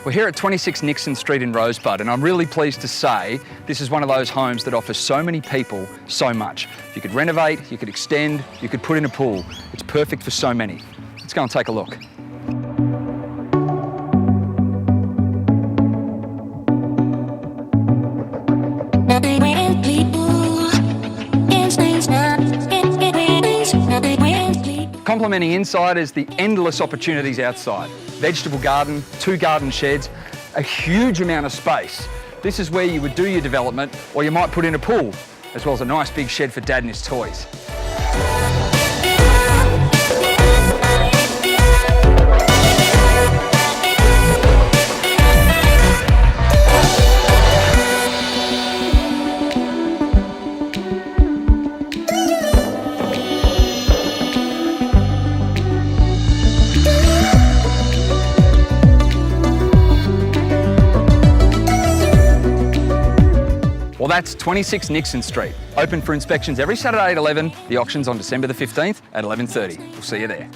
We're here at 26 Nixon Street in Rosebud, and I'm really pleased to say this is one of those homes that offers so many people so much. You could renovate, you could extend, you could put in a pool. It's perfect for so many. Let's go and take a look. Complementing inside is the endless opportunities outside. Vegetable garden, 2 garden sheds, a huge amount of space. This is where you would do your development, or you might put in a pool, as well as a nice big shed for Dad and his toys. Well, that's 26 Nixon Street. Open for inspections every Saturday at 11. The auction's on December the 15th at 11:30. We'll see you there.